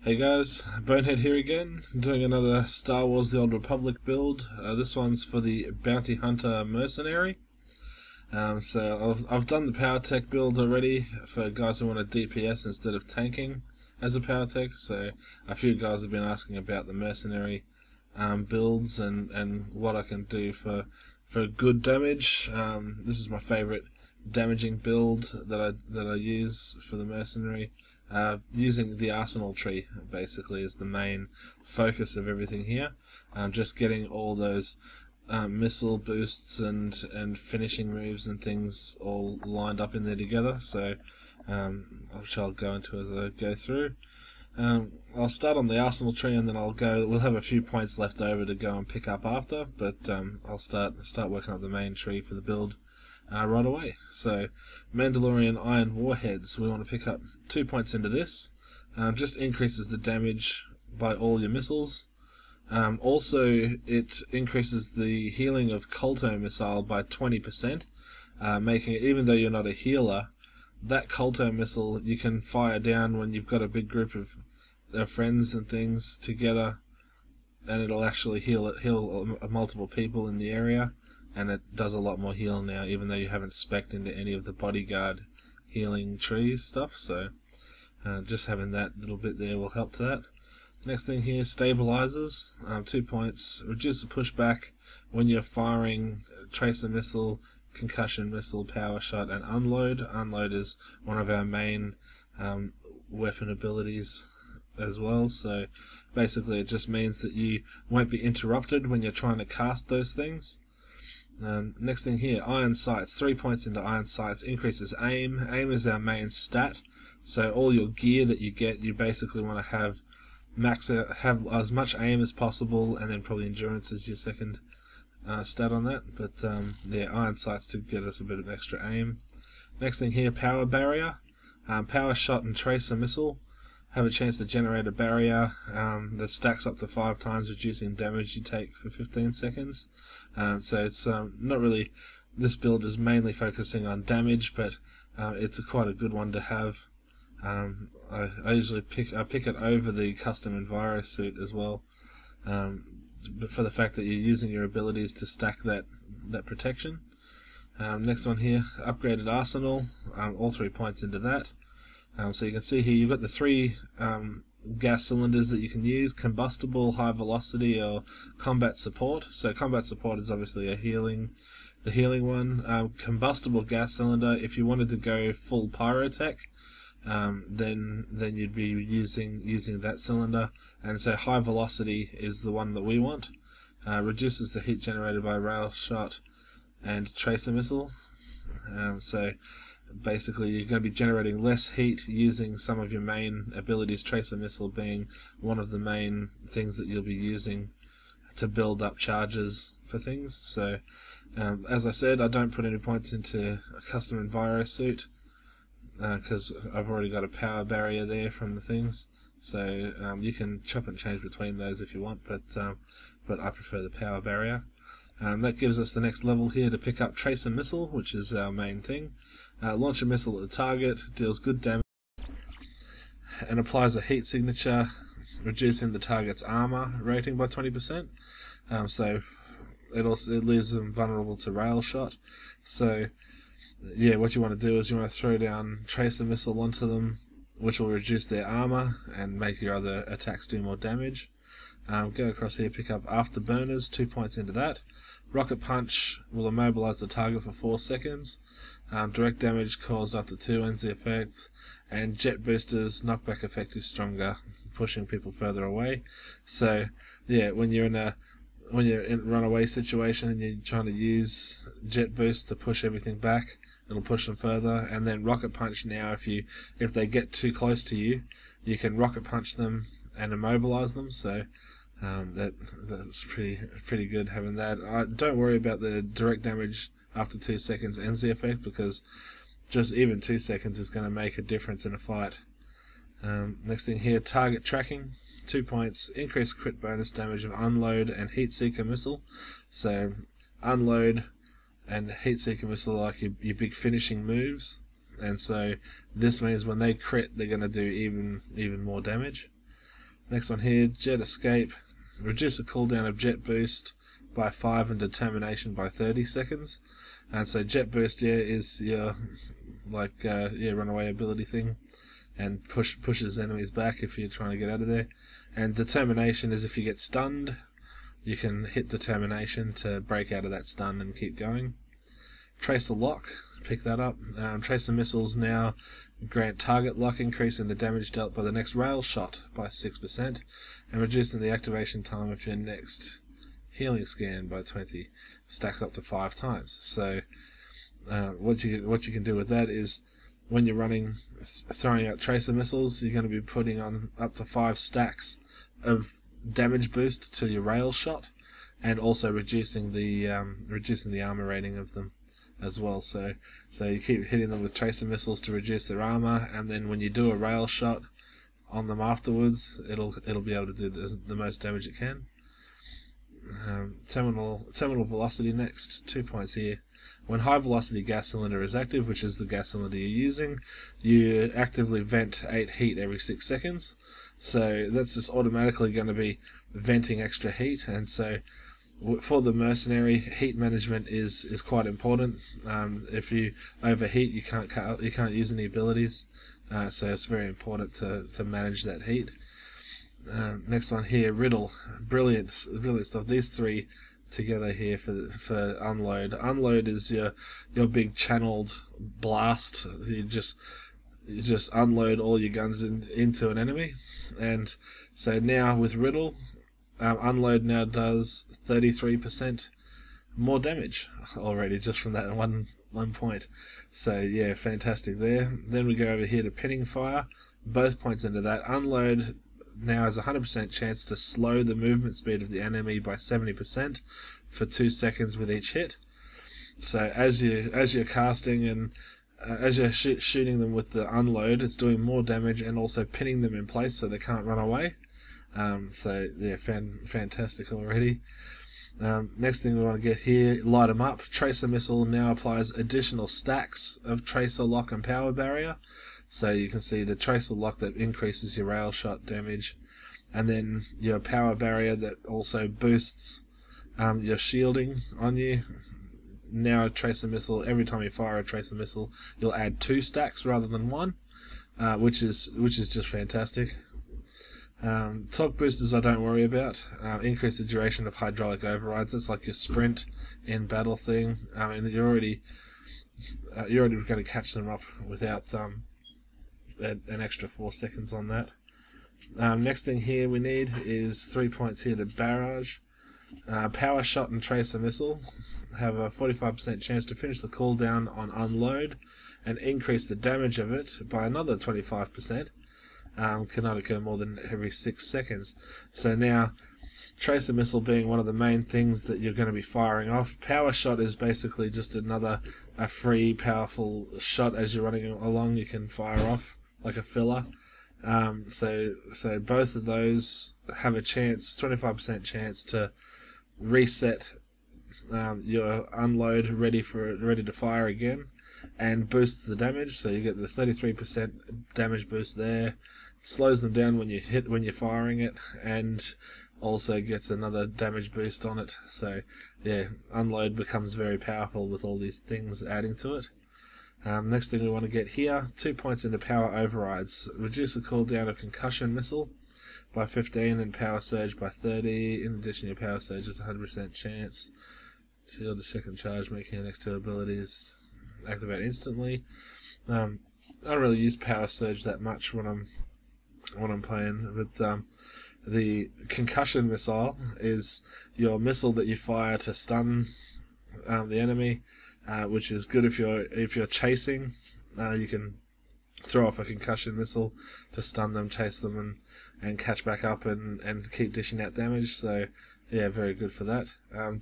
Hey guys, Bonehead here again, doing another Star Wars The Old Republic build. This one's for the Bounty Hunter Mercenary. So I've done the power tech build already for guys who want a DPS instead of tanking as a power tech. So a few guys have been asking about the mercenary builds and what I can do for good damage. This is my favourite damaging build that I use for the mercenary. Using the arsenal tree basically is the main focus of everything here. Just getting all those missile boosts and finishing moves and things all lined up in there together. So which I'll go into as I go through. I'll start on the arsenal tree and then we'll have a few points left over to go and pick up after, but I'll start working up the main tree for the build right away. So Mandalorian iron warheads, we want to pick up 2 points into this. Just increases the damage by all your missiles. Also it increases the healing of Colto missile by 20%, making it, even though you're not a healer, that Colto missile you can fire down when you've got a big group of friends and things together, and it'll actually heal multiple people in the area. And it does a lot more heal now, even though you haven't spec'd into any of the bodyguard healing trees stuff. So just having that little bit there will help to that. Next thing here, stabilizers, 2 points. Reduce the pushback when you're firing tracer missile, concussion missile, power shot, and unload. Unload is one of our main weapon abilities as well. So basically it just means that you won't be interrupted when you're trying to cast those things. Next thing here, iron sights, 3 points into iron sights, increases aim. Aim is our main stat, so all your gear that you get, you basically want to have as much aim as possible, and then probably endurance is your second stat on that. But yeah, iron sights to get us a bit of extra aim. Next thing here, power barrier, power shot and tracer missile have a chance to generate a barrier that stacks up to 5 times, reducing damage you take for 15 seconds. So it's not really, this build is mainly focusing on damage, but it's quite a good one to have. I usually pick it over the custom Enviro suit as well, but for the fact that you're using your abilities to stack that protection. Next one here, upgraded arsenal, all 3 points into that. So you can see here you've got the 3 gas cylinders that you can use: combustible, high velocity, or combat support. So combat support is obviously the healing one. Combustible gas cylinder, if you wanted to go full pyrotech, then you'd be using that cylinder. And so high velocity is the one that we want. Reduces the heat generated by rail shot and tracer missile. So basically you're going to be generating less heat using some of your main abilities, tracer missile being one of the main things that you'll be using to build up charges for things. So as I said, I don't put any points into a custom Enviro suit because I've already got a power barrier there from the things. So you can chop and change between those if you want, but I prefer the power barrier. That gives us the next level here to pick up tracer missile, which is our main thing. Launch a missile at the target, deals good damage, and applies a heat signature, reducing the target's armor rating by 20%. So it leaves them vulnerable to rail shot. So yeah, what you want to do is you want to throw down tracer missile onto them, which will reduce their armor and make your other attacks do more damage. Go across here, pick up afterburners, 2 points into that. Rocket punch will immobilize the target for 4 seconds. Direct damage caused after 2 ends the effect. And jet boosters, knockback effect is stronger, pushing people further away. So yeah, when you're in a runaway situation and you're trying to use jet boost to push everything back, it'll push them further. And then rocket punch, now if they get too close to you, you can rocket punch them and immobilize them. So that's pretty good having that. Don't worry about the direct damage after 2 seconds ends the effect, because just even 2 seconds is going to make a difference in a fight. Next thing here, target tracking, 2 points, increased crit bonus damage of unload and heat seeker missile. So unload and heat seeker missile are like your big finishing moves, and so this means when they crit they're going to do even more damage. Next one here, Jet Escape. Reduce the cooldown of Jet Boost by 5 and Determination by 30 seconds. And so Jet Boost, yeah, is your runaway ability thing, and pushes enemies back if you're trying to get out of there. And Determination is if you get stunned, you can hit Determination to break out of that stun and keep going. Tracer Lock, pick that up. Tracer Missiles now grant target lock, increasing the damage dealt by the next rail shot by 6%, and reducing the activation time of your next healing scan by 20. Stacks up to 5 times. So what you can do with that is, when you're throwing out Tracer Missiles, you're going to be putting on up to 5 stacks of damage boost to your rail shot, and also reducing the armor rating of them as well. So you keep hitting them with Tracer Missiles to reduce their armor, and then when you do a rail shot on them afterwards, it'll be able to do the most damage it can. Terminal Velocity next, 2 points here. When High Velocity Gas Cylinder is active, which is the gas cylinder you're using, you actively vent 8 heat every 6 seconds. So that's just automatically going to be venting extra heat, and so for the Mercenary, heat management is quite important. If you overheat, you can't use any abilities, so it's very important to manage that heat. Next one here, Riddle, brilliant stuff. These 3 together here for Unload. Unload is your big channeled blast. You just unload all your guns into an enemy, and so now with Riddle, Unload now does 33% more damage already just from that one point. So yeah, fantastic there. Then we go over here to Pinning Fire. Both points into that. Unload now has a 100% chance to slow the movement speed of the enemy by 70% for 2 seconds with each hit. So as you're casting and as you're shooting them with the Unload, it's doing more damage and also pinning them in place so they can't run away. So yeah, fantastic already. Next thing we want to get here, Light 'em Up. Tracer Missile now applies additional stacks of Tracer Lock and Power Barrier. So you can see the Tracer Lock that increases your rail shot damage, and then your Power Barrier that also boosts your shielding on you. Now a Tracer Missile, every time you fire a Tracer Missile, you'll add 2 stacks rather than 1, which is just fantastic. Torque boosters I don't worry about. Increase the duration of hydraulic overrides. That's like your sprint in battle thing. And you're already going to catch them up without an extra 4 seconds on that. Next thing here we need is 3 points here to Barrage. Power Shot and Tracer Missile have a 45% chance to finish the cooldown on Unload and increase the damage of it by another 25%. Cannot occur more than every 6 seconds. So now, Tracer Missile being one of the main things that you're going to be firing off, Power Shot is basically just a free, powerful shot as you're running along. You can fire off like a filler. So both of those have a chance, 25% chance to reset your Unload ready to fire again, and boosts the damage. So you get the 33% damage boost there. Slows them down when you're firing it, and also gets another damage boost on it. So yeah, Unload becomes very powerful with all these things adding to it. Next thing we want to get here, 2 points into Power Overrides. Reduce the cooldown of Concussion Missile by 15 and Power Surge by 30. In addition, your Power Surge is a 100% chance. Shield the second charge, making your next 2 abilities activate instantly. I don't really use Power Surge that much when I'm playing, but the Concussion Missile is your missile that you fire to stun the enemy, which is good if you're chasing. You can throw off a Concussion Missile to stun them, chase them, and catch back up and keep dishing out damage. So yeah, very good for that.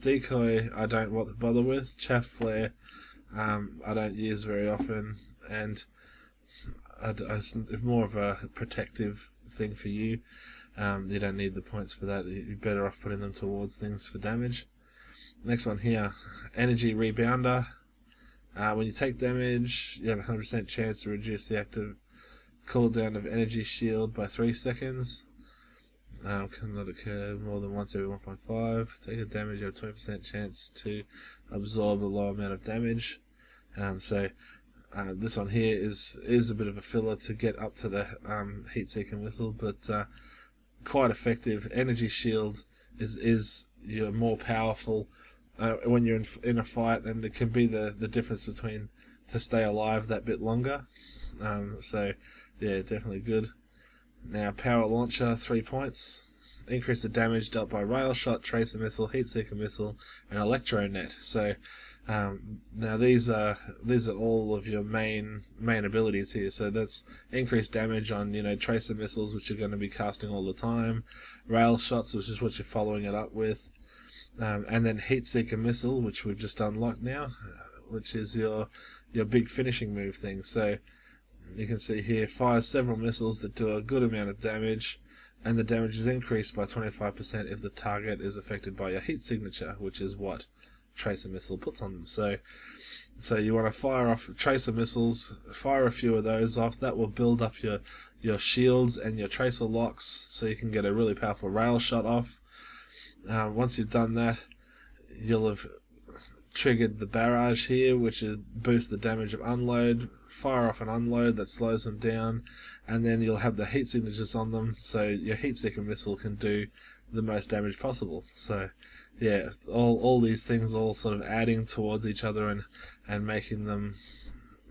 Decoy I don't bother with. Chaff Flare I don't use very often, and it's more of a protective thing for you. You don't need the points for that. You're better off putting them towards things for damage. Next one here, Energy Rebounder. When you take damage, you have a 100% chance to reduce the active cooldown of Energy Shield by 3 seconds. Cannot occur more than once every 1.5. Take a damage, you have 20% chance to absorb a low amount of damage. This one here is a bit of a filler to get up to the heat-seeker missile, but quite effective. Energy shield is you're more powerful when you're in a fight, and it can be the difference between to stay alive that bit longer. So yeah, definitely good. Now power launcher, 3 points. Increase the damage dealt by rail shot, tracer missile, heat seeker missile, and electro net. So now these are all of your main abilities here. So that's increased damage on tracer missiles, which you're going to be casting all the time, rail shots, which is what you're following it up with, and then heat seeker missile, which we've just unlocked now, which is your big finishing move thing. So you can see here, fires several missiles that do a good amount of damage, and the damage is increased by 25% if the target is affected by your heat signature, which is what tracer missile puts on them. So you want to fire off tracer missiles, fire a few of those off. That will build up your shields and your tracer locks, so you can get a really powerful rail shot off. Once you've done that, you'll have triggered the barrage here, which is boost the damage of unload, fire off an unload that slows them down, and then you'll have the heat signatures on them, so your heat seeker missile can do the most damage possible. So yeah, all these things all sort of adding towards each other and making them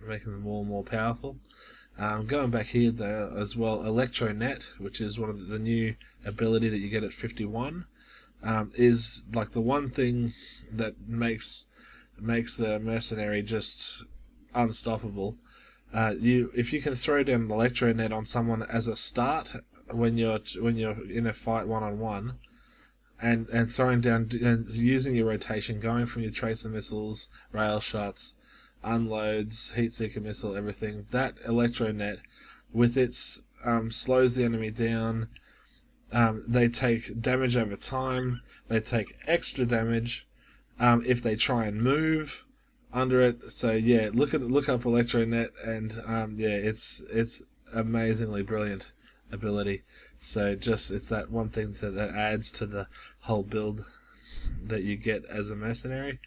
more and more powerful. Going back here though as well, electro net, which is one of the new ability that you get at 51, is like the one thing that makes the mercenary just unstoppable. If you can throw down an electro net on someone as a start when you're in a fight one-on-one, and throwing down and using your rotation, going from your tracer missiles, rail shots, unloads, heat seeker missile, everything, that electro net with its slows the enemy down. They take damage over time. They take extra damage if they try and move under it. So yeah, look up Electronet, and yeah, it's amazingly brilliant ability. So it's that one thing that adds to the whole build that you get as a mercenary.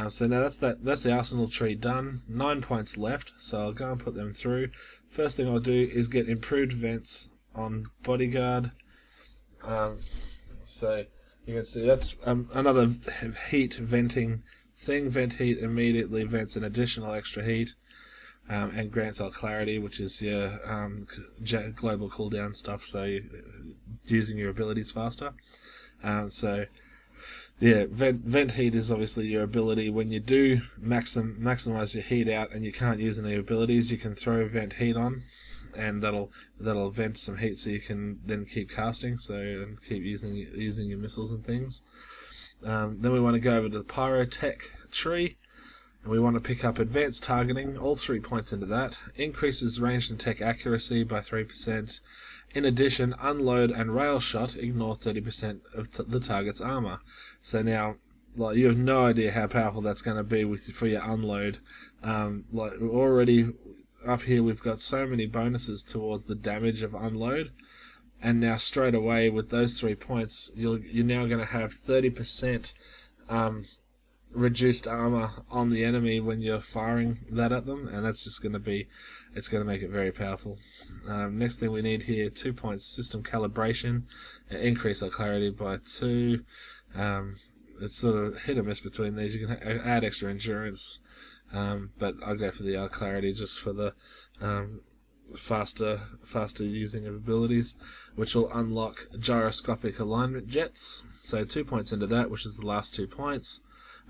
So now that's the arsenal tree done. 9 points left, so I'll go and put them through. First thing I'll do is get improved vents on bodyguard. So you can see that's another heat venting thing. Vent heat immediately vents an additional extra heat, and grants our clarity, which is your global cooldown stuff, so you're using your abilities faster. So yeah, vent heat is obviously your ability. When you do maximize your heat out and you can't use any abilities, you can throw vent heat on, and that'll vent some heat, so you can then keep casting, and keep using your missiles and things. Then we want to go over to the pyrotech tree, and we want to pick up advanced targeting, all 3 points into that. Increases ranged and tech accuracy by 3%. In addition, unload and rail shot ignore 30% of the target's armor. So now, like, you have no idea how powerful that's going to be for your unload. Like, already up here we've got so many bonuses towards the damage of unload, and now straight away with those 3 points, you're now going to have 30% reduced armor on the enemy when you're firing that at them, and that's just going to be, it's going to make it very powerful. Next thing we need here, 2 points system calibration, increase our clarity by 2. It's sort of hit or miss between these. You can add extra endurance, but I'll go for the clarity just for the faster using of abilities, which will unlock gyroscopic alignment jets. So 2 points into that, which is the last 2 points.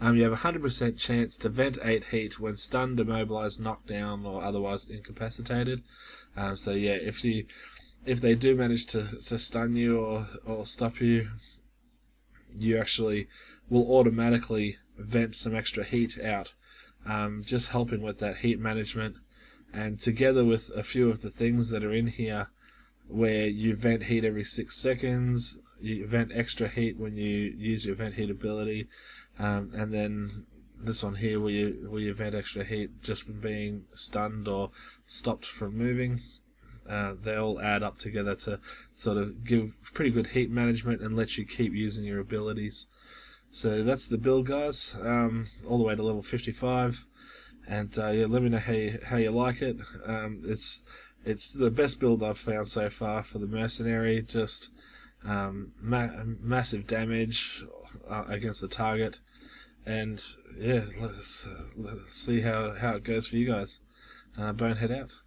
You have a 100% chance to vent 8 heat when stunned, immobilized, knocked down, or otherwise incapacitated. So yeah, if they do manage to stun you or stop you, you actually will automatically vent some extra heat out, just helping with that heat management. And together with a few of the things that are in here, where you vent heat every 6 seconds, you vent extra heat when you use your vent heat ability, and then this one here where you vent extra heat just from being stunned or stopped from moving. they all add up together to sort of give pretty good heat management and let you keep using your abilities. So that's the build, guys, all the way to level 55. And yeah, let me know how you like it. It's the best build I've found so far for the Mercenary. Just massive damage against the target, and yeah, let's see how it goes for you guys. Bonehead out.